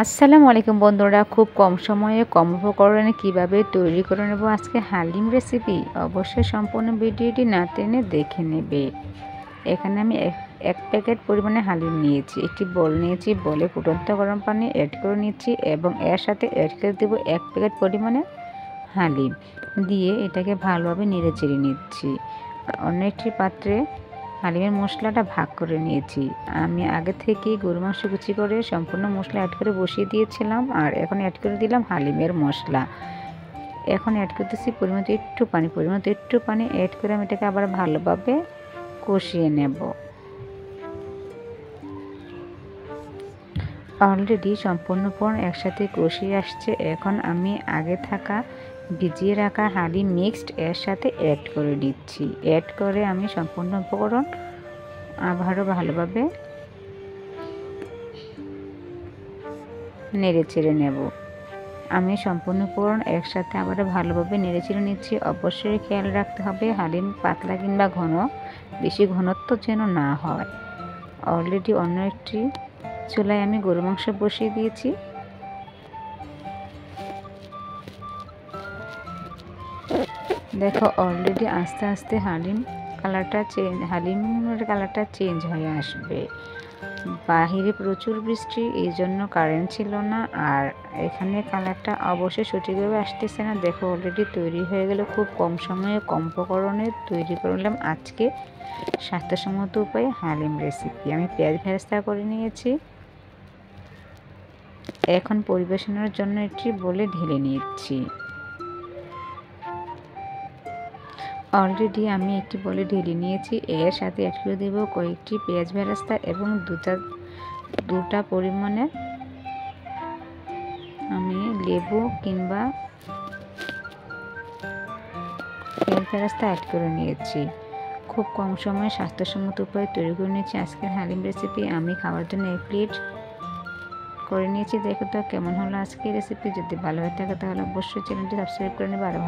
আসসালামু আলাইকুম বন্ধুরা, খুব কম সময়ে কম উপকরণে কিভাবে তৈরি করে নেব আজকে হালিম রেসিপি। অবশ্যই সম্পূর্ণ ভিডিওটি না টেনে দেখে নেবে। এখানে আমি এক প্যাকেট পরিমাণে হালিম নিয়েছি, একটি বোল নিয়েছি, বলে ফুটন্ত গরম পানি অ্যাড করে নিচ্ছি এবং এর সাথে অ্যাড করে দেবো এক প্যাকেট পরিমাণে হালিম দিয়ে এটাকে ভালোভাবে নেড়ে চেড়ে নিচ্ছি। অন্য একটি পাত্রে হালিমের মশলাটা ভাগ করে নিয়েছি। আমি আগে থেকেই গরু মাংস কুচি করে সম্পূর্ণ মশলা অ্যাড করে বসিয়ে দিয়েছিলাম, আর এখন অ্যাড করে দিলাম হালিমের মশলা। এখন অ্যাড করতেছি পরিমাণ একটু পানি অ্যাড করে আমি এটাকে আবার ভালোভাবে কষিয়ে নেব। অলরেডি সম্পূর্ণ উপকরণ একসাথে কষিয়ে আসছে। এখন আমি আগে থাকা ভিজিয়ে রাখা হালিম মিক্সড এর সাথে অ্যাড করে দিচ্ছি। অ্যাড করে আমি সম্পূর্ণ উপকরণ আবারও ভালোভাবে নেড়ে চেড়ে নেব। আমি সম্পূর্ণ উপকরণ একসাথে আবারও ভালোভাবে নেড়ে চেড়ে নিচ্ছি। অবশ্যই খেয়াল রাখতে হবে হালিম পাতলা কিংবা ঘন, বেশি ঘনত্ব যেন না হয়। অলরেডি অন্য একটি চুলায় আমি গরু মাংস বসিয়ে দিয়েছি। দেখো অলরেডি আস্তে আস্তে হালিমের কালারটা চেঞ্জ হয়ে আসবে। বাহিরে প্রচুর বৃষ্টি, এই জন্য কারেন্ট ছিল না, আর এখানে কালারটা অবশ্যই সঠিকভাবে আসতেছে না। দেখো অলরেডি তৈরি হয়ে গেল। খুব কম সময়ে কম উপকরণে তৈরি করলাম আজকে স্বাস্থ্যসম্মত উপায়ে হালিম রেসিপি। আমি পেঁয়াজ ভেরেস্তা করে নিয়েছি। এখন পরিবেশনের জন্য একটি বলে ঢেলে নিচ্ছি। অলরেডি আমি একটি বলে ঢেলে নিয়েছি। এর সাথে অ্যাড করে দেবো কয়েকটি পেঁয়াজ বেরেস্তা এবং দুটা পরিমাণে আমি লেবু কিংবা পেঁয়াজ বেরেস্তা অ্যাড করে নিয়েছি। খুব কম সময়ে স্বাস্থ্যসম্মত উপায়ে তৈরি করে নিয়েছি আজকের হালিম রেসিপি। আমি খাওয়ার জন্য এক প্লেট করে নিয়েছি। দেখো তো কেমন হলো আজকের রেসিপি। যদি ভালো হয়ে থাকে তাহলে অবশ্যই চ্যানেলটি সাবস্ক্রাইব করে নেবে। আরও